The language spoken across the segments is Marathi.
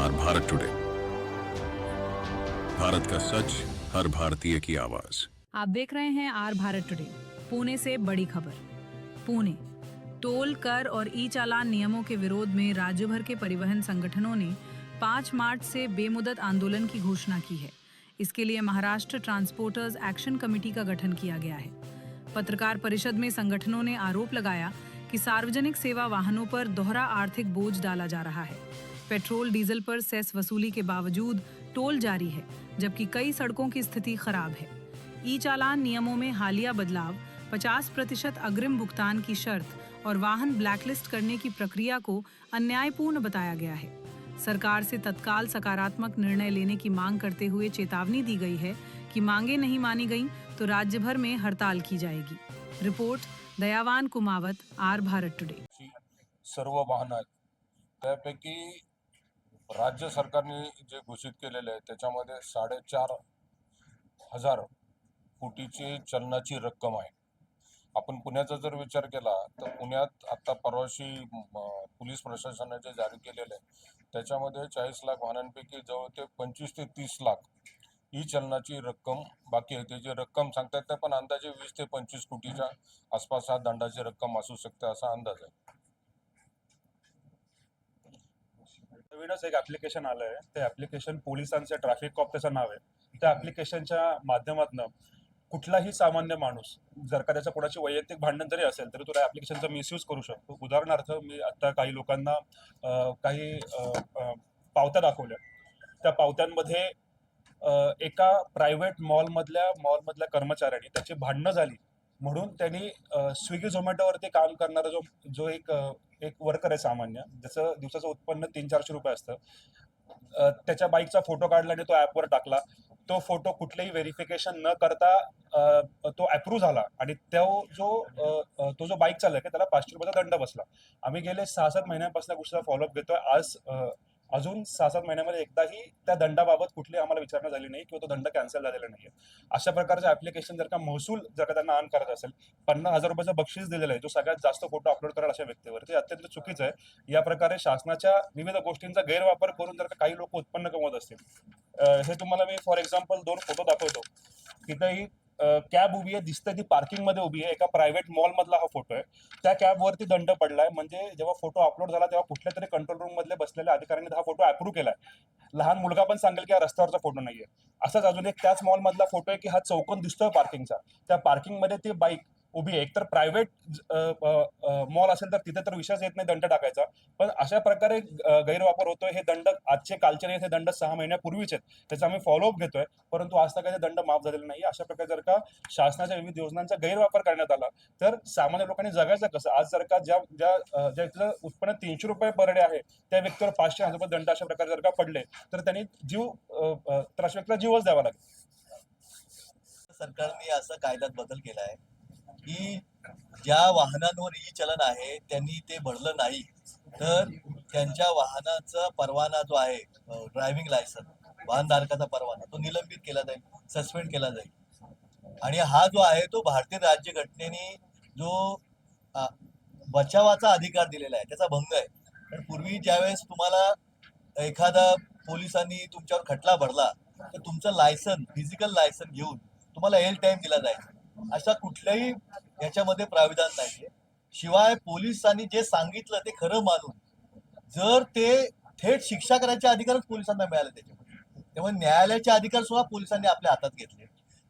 आर भारत टुडे, भारत का सच, हर भारतीय की आवाज। आप देख रहे हैं आर भारत टुडे। पुणे से बड़ी खबर। पुणे टोल कर और ई चालान नियमों के विरोध में राज्य भर के परिवहन संगठनों ने 5 मार्च से बेमुदत आंदोलन की घोषणा की है। इसके लिए महाराष्ट्र ट्रांसपोर्टर्स एक्शन कमेटी का गठन किया गया है। पत्रकार परिषद में संगठनों ने आरोप लगाया कि सार्वजनिक सेवा वाहनों पर दोहरा आर्थिक बोझ डाला जा रहा है। पेट्रोल डीजल पर सेस वसूली के बावजूद टोल जारी है, जबकि कई सड़कों की स्थिति खराब है। ई चालान नियमों में हालिया बदलाव 50% अग्रिम भुगतान की शर्त और वाहन ब्लैकलिस्ट करने की प्रक्रिया को अन्यायपूर्ण बताया गया है। सरकार से तत्काल सकारात्मक निर्णय लेने की मांग करते हुए चेतावनी दी गई है कि मांगे नहीं मानी गईं तो राज्य भर में हड़ताल की जाएगी। रिपोर्ट दयावान कुमावत, आर भारत टुडे। सर्व वाहन आहेत त्यापैकी राज्य सरकारने जे घोषित केलेले आहे त्याच्यामध्ये 4,500 कोटीची चलनाची रक्कम आहे। आपण पुण्याचा जर विचार केला तर पुण्यात आता परवाशी पोलीस प्रशासनाने जारी केलेले आहे त्याच्यामध्ये 40 लाख वाहनांपैकी जवळ ते 25 ते 30 लाख ही चलनाची रक्कम बाकी आहे। त्याची रक्कम सांगतात ते पण अंदाजे 20 ते 25 कोटीच्या आसपास हा दंडाची रक्कम असू शकते असा अंदाज आहे। नवीनच एक ऍप्लिकेशन आलंय, ते ऍप्लिकेशन पोलिसांचे ट्रॅफिक कॉप त्याचं नाव आहे। त्या ऍप्लिकेशनच्या माध्यमातून कुठलाही सामान्य माणूस जर का त्याचं कोणाची वैयक्तिक भांडण जरी असेल तरी तो ऍप्लिकेशनचा मिसयूज करू शकतो। उदाहरणार्थ मी आता काही लोकांना काही पावत्या दाखवल्या। त्या पावत्यांमध्ये एका प्रायव्हेट मॉलमधल्या कर्मचाऱ्यांनी त्याची भांडणं झाली म्हणून त्यांनी स्विगी झोमॅटोवरती काम करणारा जो एक वर्कर आहे सामान्य, ज्याचं दिवसाचं उत्पन्न 300-400 रुपये असतं, त्याच्या बाईकचा फोटो काढला आणि तो ॲपवर टाकला। तो फोटो कुठलेही व्हेरिफिकेशन न करता तो अप्रूव्ह झाला आणि तो जो बाईक चालक आहे त्याला 500 रुपयाचा दंड बसला। आम्ही गेले 6-7 महिन्यांपासून गोष्टीचा फॉलोअप घेतोय। अजून 6-7 महिन्यामध्ये एकदाही त्या दंडाबाबत कुठली आम्हाला विचारणा झाली नाही किंवा तो दंड कॅन्सल झालेला नाहीये। अशा प्रकारचं ऍप्लिकेशन जर का महसूल जर का त्यांना ऑन करत असेल, 50,000 रुपयाचं बक्षीस दिलेलं आहे जो सगळ्यात जास्त फोटो अपलोड करेल अशा व्यक्तीवर, ते अत्यंत चुकीचं आहे। या प्रकारे शासनाच्या विविध गोष्टींचा गैरवापर करून जर का काही लोक उत्पन्न कमवत असतील, हे तुम्हाला मी फॉर एक्झाम्पल 2 फोटो दाखवतो। तिथेही कॅब उभी आहे, दिसते ती पार्किंग मध्ये उभी आहे। एका प्रायव्हेट मॉल मधला हा फोटो आहे। त्या कॅबवरती दंड पडलाय, म्हणजे जेव्हा फोटो अपलोड झाला तेव्हा कुठल्या तरी कंट्रोल रूम मधले बसलेल्या अधिकाऱ्यांनी हा फोटो अप्रूव्ह केलाय। लहान मुलगा पण सांगेल की हा रस्त्यावरचा फोटो नाहीये। असाच अजून एक त्याच मॉल मधला फोटो आहे की हा चौकोन दिसतोय पार्किंगचा, त्या पार्किंग मध्ये ती बाईक उभी आहे। एकतर प्रायव्हेट मॉल असेल तर तिथे तर विषयच येत नाही दंड टाकायचा, पण अशा प्रकारे गैरवापर होतोय। हे दंड आजचे कालचे नाही, हे दंड 6 महिन्यापूर्वीचे आहेत, त्याचा आम्ही फॉलोअप घेतोय, परंतु आज तक दंड माफ झालेला नाही। अशा प्रकारे जर का शासनाच्या विविध योजनांचा गैरवापर करण्यात आला तर सामान्य लोकांनी जगायचं कसं? आज जर का ज्या उत्पन्न 300 रुपये पर डे आहे त्या व्यक्तीवर 500-1000 रुपये दंड अशा प्रकारे जर का पडले तर त्यांनी तर अशा व्यक्तीला जीवच द्यावा लागेल। सरकारने असा कायद्यात बदल केला आहे की ज्या वाहनांवर ई चलन आहे त्यांनी ते भरलं नाही तर त्यांच्या वाहनाचा परवाना जो आहे, ड्रायव्हिंग लायसन, वाहनधारकाचा परवाना, तो निलंबित केला जाईल, सस्पेंड केला जाईल। आणि हा जो आहे तो भारतीय राज्यघटनेने जो बचावाचा अधिकार दिलेला आहे त्याचा भंग आहे। पण पूर्वी ज्यावेळेस तुम्हाला एखादा पोलिसांनी तुमच्यावर खटला भरला तर तुमचं लायसन, फिजिकल लायसन घेऊन तुम्हाला एल टाइम दिला जायचा। अशा कुठल्याही याच्यामध्ये प्राविधान नाहीये। शिवाय पोलिसांनी जे सांगितलं ते खरं मानून जर ते थेट शिक्षा करायचे अधिकारच पोलिसांना मिळाले त्यामुळे न्यायालयाचे अधिकार सुद्धा पोलिसांनी आपल्या हातात घेतले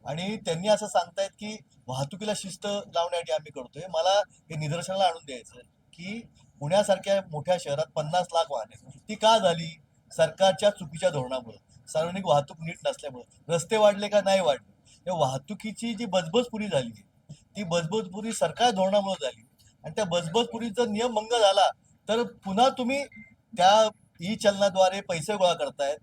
आणि त्यांनी असं सांगतायत की वाहतुकीला शिस्त लावण्यासाठी आम्ही करतोय। मला हे निदर्शनाला आणून द्यायचं की पुण्यासारख्या मोठ्या शहरात 50 लाख वाहने ती का झाली? सरकारच्या चुकीच्या धोरणामुळे, सार्वजनिक वाहतूक नीट नसल्यामुळे। रस्ते वाढले का? नाही वाढले। या वाहतुकीची जी बजबजपुरी झाली ती बजबजपुरी सरकार धोरणामुळे झाली आणि त्या बजबजपुरीचा नियम भंग झाला तर पुन्हा तुम्ही त्या ई चलनाद्वारे पैसे गोळा करतायत।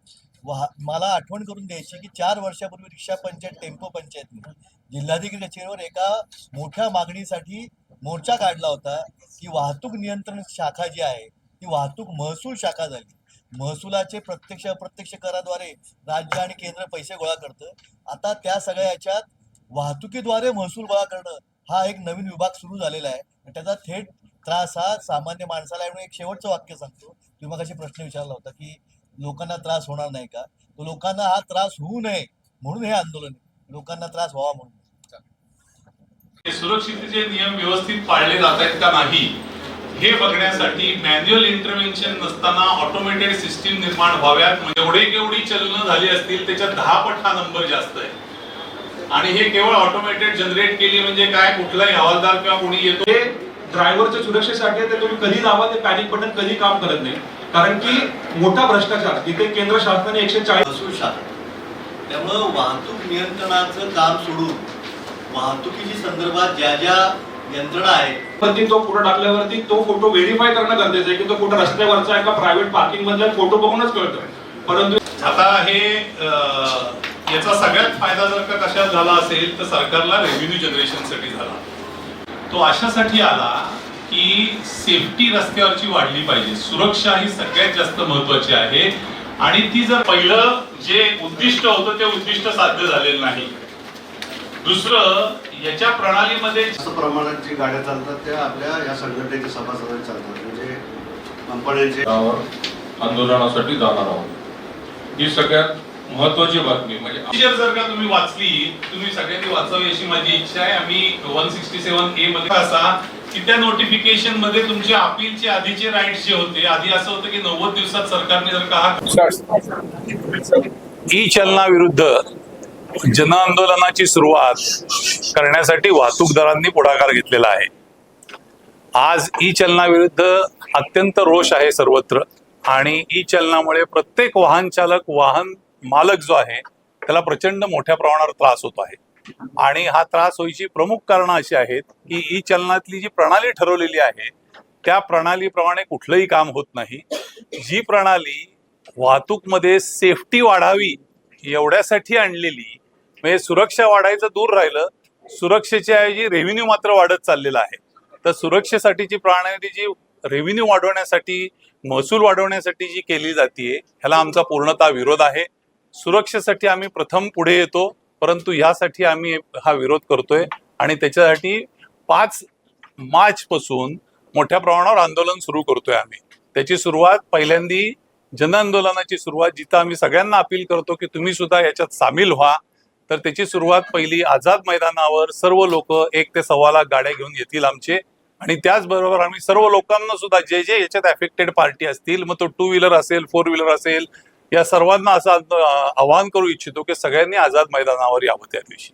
मला आठवण करून द्यायची की 4 वर्षापूर्वी रिक्षा पंचायत, टेम्पो पंचायतने जिल्हाधिकारी कचेरीवर एका मोठ्या मागणीसाठी मोर्चा काढला होता की वाहतूक नियंत्रण शाखा जी आहे ती वाहतूक महसूल शाखा झाली। महसुलाचे प्रत्यक्ष अप्रत्यक्ष कराद्वारे राज्य आणि केंद्र पैसे गोळा करतं। आता त्या सगळ्या याच्यात वाहतुकीद्वारे महसूल गोळा करणं हा एक नवीन विभाग सुरू झालेला आहे। त्याचा थेट त्रास हा सामान्य माणसाला आहे। म्हणून एक शेवटचं वाक्य सांगतो, तुम्ही मगाशी प्रश्न विचारला होता की लोकांना त्रास होणार नाही का? तो लोकांना हा त्रास होऊ नये म्हणून हे आंदोलन आहे. लोकांना त्रास व्हावा म्हणून. सुरक्षिततेचे नियम व्यवस्थित पाळले जात आहेत का नाही हे बघण्यासाठी मॅन्युअल इंटरव्हेन्शन नसताना ऑटोमेटेड सिस्टीम निर्माण व्हाव्यात. म्हणजे केवढी चलनं झाली असतील त्याच्यात 10 पट हा नंबर जास्त आहे. आणि हे केवळ ऑटोमेटेड जनरेट केली म्हणजे काय, कुठलाही हवालदार किंवा कोणी येतो ते ड्रायव्हरच्या सुरक्षेसाठी ते तुम्ही कधी दाबा ते पॅनिक बटन कधी काम करत नाही. कारण की मोठा भ्रष्टाचार तिथे केंद्र शासनाने 140 महसूल शाखा. त्यामुळं वाहतूक नियंत्रणाचं काम सोडून वाहतुकीची संदर्भात ज्या ज्या यंत्रणा आहेत वरती तो फोटो टाकल्यावरती तो फोटो व्हेरीफाय करणं गरजेचं आहे की तो फोटो रस्त्यावरचा आहे का प्रायव्हेट पार्किंग मधला फोटो बघूनच कळतोय. परंतु आता हे याचा सगळ्यात फायदा जर का कशात झाला असेल तर सरकारला रेव्हेन्यू जनरेशनसाठी झाला. तो अशासाठी आला की सेफ्टी रस्त्यावरची वाढली पाहिजे. सुरक्षा ही सगळ्यात जास्त महत्वाची आहे आणि ती जर पहिलं जे उद्दिष्ट होतं ते उद्दिष्ट साध्य झालेलं नाही. दुसरं याच्या प्रणालीमध्ये जास्त प्रमाणात जी गाड्या चालतात त्या आपल्या या संघटनेच्या सभासदांनी चालतात. म्हणजे कंपन्यांचे आंदोलनासाठी जाणार आहोत. ही सगळ्यात महत्वाची बातमी. म्हणजे प्रोसिजर जर का तुम्ही वाचली, तुम्ही सगळ्यांनी वाचावी अशी माझी इच्छा आहे. आम्ही 167A मध्ये असा की त्या नोटिफिकेशन मध्ये तुमचे अपीलचे आधीचे राईट्स जे होते, आधी असं होतं की 90 दिवसात सरकारने जर का ई चलनाविरुद्ध जन आंदोलनाची सुरुवात करण्यासाठी वाहतूकदारांनी पुढाकार घेतलेला आहे. आज ई चलनाविरुद्ध अत्यंत रोष आहे सर्वत्र आणि ई चलनामुळे प्रत्येक वाहन चालक, वाहन मालक जो आहे त्याला प्रचंड मोठ्या प्रमाणावर त्रास होतो आहे. आणि हा त्रास होईची प्रमुख कारणं अशी आहेत की ई चलनातली जी प्रणाली ठरवलेली आहे त्या प्रणालीप्रमाणे कुठलंही काम होत नाही. जी प्रणाली वाहतूकमध्ये सेफ्टी वाढावी एवढ्यासाठी आणलेली, म्हणजे सुरक्षा वाढायचं दूर राहिलं, सुरक्षेच्या ऐवजी रेव्हेन्यू मात्र वाढत चाललेला आहे. तर सुरक्षेसाठीची प्रणाली जी रेव्हेन्यू वाढवण्यासाठी, महसूल वाढवण्यासाठी जी केली जाते ह्याला आमचा पूर्णतः विरोध आहे. सुरक्षेसाठी आम्ही प्रथम पुढे येतो, परंतु यासाठी आम्ही हा विरोध करतोय आणि त्याच्यासाठी 5 मार्च पासून मोठ्या प्रमाणावर आंदोलन सुरू करतोय आम्ही. त्याची सुरुवात पहिल्यांदी जन आंदोलनाची सुरुवात, जिथं आम्ही सगळ्यांना अपील करतो की तुम्ही सुद्धा याच्यात सामील व्हा. तर त्याची सुरुवात पहिली आझाद मैदानावर सर्व लोक 1 ते 1.25 लाख गाड्या घेऊन येतील आमचे. आणि त्याचबरोबर आम्ही सर्व लोकांना सुद्धा जे जे याच्यात अफेक्टेड पार्टी असतील, मग तो 2 व्हीलर असेल, 4 व्हीलर असेल, या सर्वांना असं आवाहन करू इच्छितो की सगळ्यांनी आझाद मैदानावर यावं. त्या दिवशी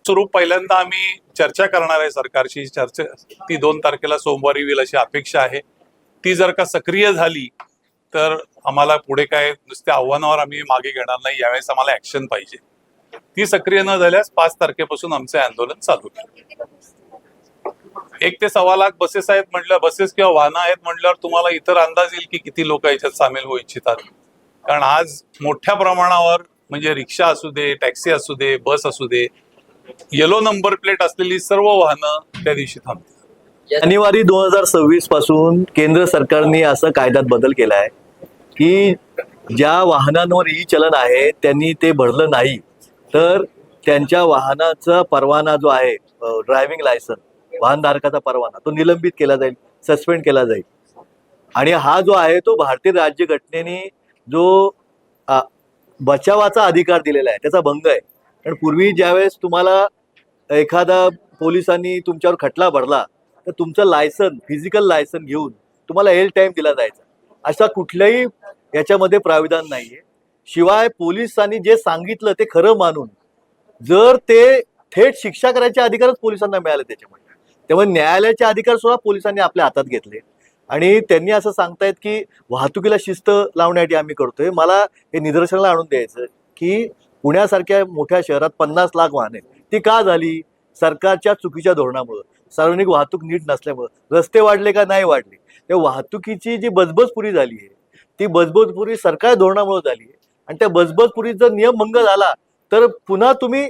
स्वरूप पहिल्यांदा आम्ही चर्चा करणार आहे सरकारशी. चर्चा ती 2 तारखेला सोमवारी होईल अशी अपेक्षा आहे. ती जर का सक्रिय झाली तर आम्हाला पुढे काय नुसत्या आव्हानावर आम्ही मागे घेणार नाही. यावेळेस आम्हाला ऍक्शन पाहिजे. ती सक्रिय न झाल्यास 5 तारखेपासून आमचे आंदोलन चालू होईल. 1 ते 1.25 लाख बसेस आहेत म्हटलं, बसेस किंवा वाहनं आहेत म्हटल्यावर तुम्हाला इतर अंदाज येईल की किती लोक याच्यात सामील होऊ इच्छितात. कारण आज मोठ्या प्रमाणावर म्हणजे रिक्षा असू दे, टॅक्सी असू दे, बस असू दे, येलो नंबर प्लेट असलेली सर्व वाहनं त्या दिवशी थांबतात. जानेवारी 2026 पासून केंद्र सरकारने असं कायद्यात बदल केला आहे की ज्या वाहनांवर ई चलन आहे त्यांनी ते भरलं नाही तर त्यांच्या वाहनाचा परवाना जो आहे, ड्रायव्हिंग लायसन, वाहनधारकाचा परवाना, तो निलंबित केला जाईल, सस्पेंड केला जाईल. आणि हा जो आहे तो भारतीय राज्यघटनेने जो बचावाचा अधिकार दिलेला आहे त्याचा भंग आहे. कारण पूर्वी ज्यावेळेस तुम्हाला एखादा पोलिसांनी तुमच्यावर खटला भरला तर तुमचं लायसन, फिजिकल लायसन घेऊन तुम्हाला एल टाइम दिला जायचा. असा कुठल्याही याच्यामध्ये प्राविधान नाहीये. शिवाय पोलिसांनी जे सांगितलं ते खरं मानून जर ते थेट शिक्षा करायचे अधिकारच पोलिसांना मिळाले त्यामुळे न्यायालयाचे अधिकार सुद्धा पोलिसांनी आपल्या हातात घेतले. आणि त्यांनी असं सांगतायत की वाहतुकीला शिस्त लावण्यासाठी आम्ही करतोय. मला हे निदर्शनाला आणून द्यायचं की पुण्यासारख्या मोठ्या शहरात 50 लाख वाहने ती का झाली? सरकारच्या चुकीच्या धोरणामुळं, सार्वजनिक वाहतूक नीट नसल्यामुळं. रस्ते वाढले का? नाही वाढले. त्या वाहतुकीची जी बजबजपुरी झाली आहे ती बजबजपुरी सरकार धोरणामुळे झाली आहे. आणि त्या बजबजपुरीचा नियम भंग झाला तर पुन्हा तुम्ही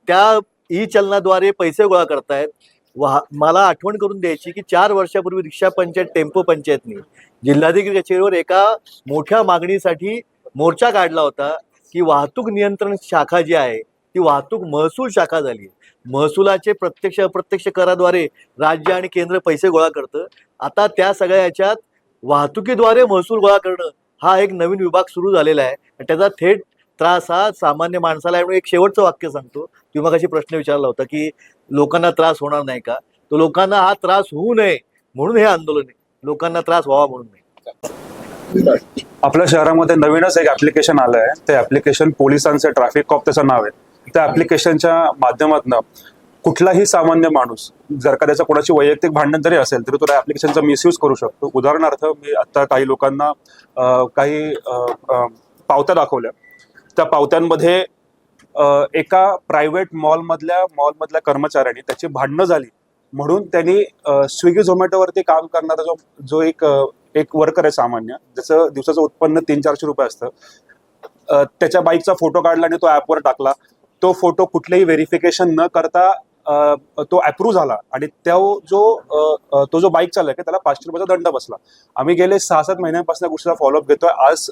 त्या ई चलनाद्वारे पैसे गोळा करतायत. मला आठवण करून द्यायची की 4 वर्षापूर्वी रिक्षा पंचायत, टेम्पो पंचायतनी जिल्हाधिकारी कचेरीवर एका मोठ्या मागणीसाठी मोर्चा काढला होता की वाहतूक नियंत्रण शाखा जी आहे ती वाहतूक महसूल शाखा झाली आहे. महसुलाचे प्रत्यक्ष अप्रत्यक्ष कराद्वारे राज्य आणि केंद्र पैसे गोळा करतं. आता त्या सगळ्या याच्यात वाहतुकीद्वारे महसूल गोळा करणं हा एक नवीन विभाग सुरू झालेला आहे आणि त्याचा थेट त्रास हा सामान्य माणसाला आहे. म्हणून एक शेवटचं वाक्य सांगतो. तुम्ही मगाशी प्रश्न विचारला होता की लोकांना त्रास होणार नाही का, तर लोकांना हा त्रास होऊ नये म्हणून हे आंदोलन आहे, लोकांना त्रास व्हावा म्हणून नाही. आपल्या शहरामध्ये नवीनच एक ऍप्लिकेशन आलं आहे. ते ऍप्लिकेशन पोलिसांचे ट्रॅफिक कॉप त्याचं नाव आहे. त्या ऍप्लिकेशनच्या माध्यमातून कुठलाही सामान्य माणूस जर का त्याचं कोणाची वैयक्तिक भांडण जरी असेल तरी तो त्या ऍप्लिकेशनचा मिसयूज करू शकतो. उदाहरणार्थ मी आता काही लोकांना काही पावत्या दाखवल्या. त्या पावत्यांमध्ये एका प्रायव्हेट मॉलमधल्या कर्मचाऱ्यांनी त्याची भांडणं झाली म्हणून त्यांनी स्विगी झोमॅटोवरती काम करणारा जो एक वर्कर आहे सामान्य, ज्याचं दिवसाचं उत्पन्न 300-400 रुपये असतं, त्याच्या बाईकचा फोटो काढला आणि तो ॲपवर टाकला. तो फोटो कुठलेही व्हेरिफिकेशन न करता तो अप्रूव्ह झाला आणि तो जो बाईक चालक आहे त्याला 500 रुपयाचा दंड बसला. आम्ही गेले 6-7 महिन्यांपासून या गोष्टीचा फॉलोअप घेतोय. आज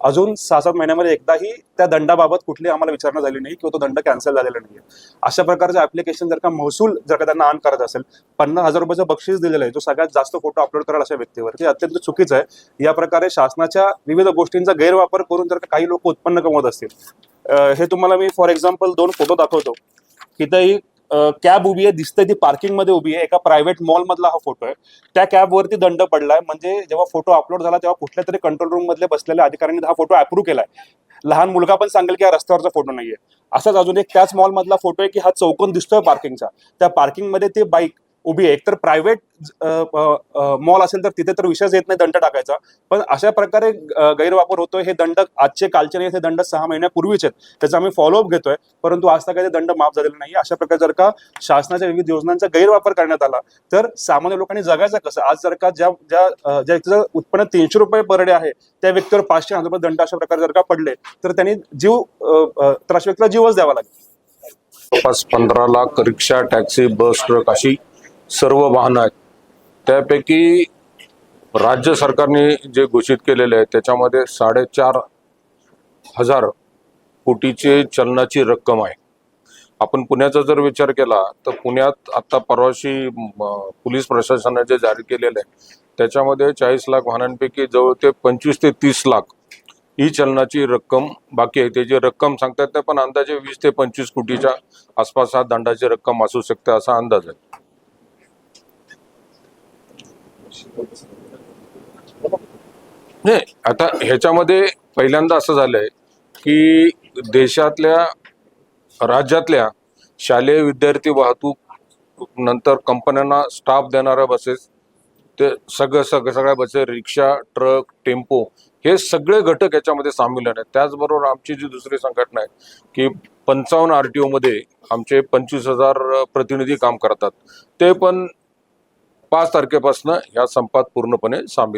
अजून 6-7 महिन्यामध्ये एकदाही त्या दंडाबाबत कुठली आम्हाला विचारणा झाली नाही किंवा तो दंड कॅन्सल झालेला नाहीये. अशा प्रकारचं ऍप्लिकेशन जर का महसूल जर का त्यांना ऑन करत असेल, 50,000 रुपयाचं बक्षीस दिलेलं आहे जो सगळ्यात जास्त फोटो अपलोड कराल अशा व्यक्तीवर, हे अत्यंत चुकीचं आहे. या प्रकारे शासनाच्या विविध गोष्टींचा गैरवापर करून जर का काही लोक उत्पन्न कमवत असतील, हे तुम्हाला मी फॉर एक्झाम्पल 2 फोटो दाखवतो. इथं कॅब उभी आहे, दिसते ती पार्किंग मध्ये उभी आहे. एका प्रायव्हेट मॉल मधला हा फोटो आहे. त्या कॅबवरती दंड पडलाय. म्हणजे जेव्हा फोटो अपलोड झाला तेव्हा कुठल्या तरी कंट्रोल रूम मधले बसलेल्या अधिकाऱ्यांनी हा फोटो अप्रूव्ह केलाय. लहान मुलगा पण सांगेल की हा रस्त्यावरचा फोटो नाहीये. असाच अजून एक त्याच मॉल मधला फोटो आहे की हा चौकोन दिसतोय पार्किंगचा. त्या पार्किंग मध्ये ती बाईक उभी आहे. एकतर प्रायव्हेट मॉल असेल तर तिथे तर विषयच येत नाही दंड टाकायचा, पण अशा प्रकारे गैरवापर होतोय. हे दंड आजचे कालचे नाही, हे दंड 6 महिन्यापूर्वीच आहेत. त्याचा आम्ही फॉलोअप घेतोय, परंतु आज तक काही दंड माफ झालेला नाही. अशा प्रकारे जर का शासनाच्या विविध योजनांचा गैरवापर करण्यात आला तर सामान्य लोकांनी जगायचं कसं? आज जर का ज्या व्यक्तीचं उत्पन्न 300 रुपये पर डे आहे त्या व्यक्तीवर 500-1000 रुपये दंड अशा प्रकारे जर का पडले तर त्यांनी तर अशा व्यक्तीला जीवच द्यावा लागेल. 15 लाख रिक्षा, टॅक्सी, बस, ट्रक अशी सर्व वाहनं आहेत. त्यापैकी राज्य सरकारने जे घोषित केलेले आहे त्याच्यामध्ये 4,500 कोटीचे चलनाची रक्कम आहे. आपण पुण्याचा जर विचार केला तर पुण्यात आता परवाशी पोलीस प्रशासनाने जे जारी केलेलं आहे त्याच्यामध्ये 40 लाख वाहनांपैकी जवळ ते 25 ते 30 लाख ही चलनाची रक्कम बाकी आहे. त्याची रक्कम सांगतात ते पण अंदाजे 20 ते 25 कोटीच्या आसपास हा दंडाची रक्कम असू शकते असा अंदाज आहे. नाही, आता ह्याच्यामध्ये पहिल्यांदा असं झालंय की राज्यातल्या शालेय विद्यार्थी वाहतूक, नंतर कंपन्यांना स्टाफ देणाऱ्या बसेस, ते सगळ्या बसेस, रिक्षा, ट्रक, टेम्पो, हे सगळे घटक याच्यामध्ये सामील आहेत. त्याचबरोबर आमची जी दुसरी संघटना आहे की 55 RTO मध्ये आमचे 25,000 प्रतिनिधी काम करतात, ते पण 5 तारखेपासून या संपात पूर्णपणे सामील.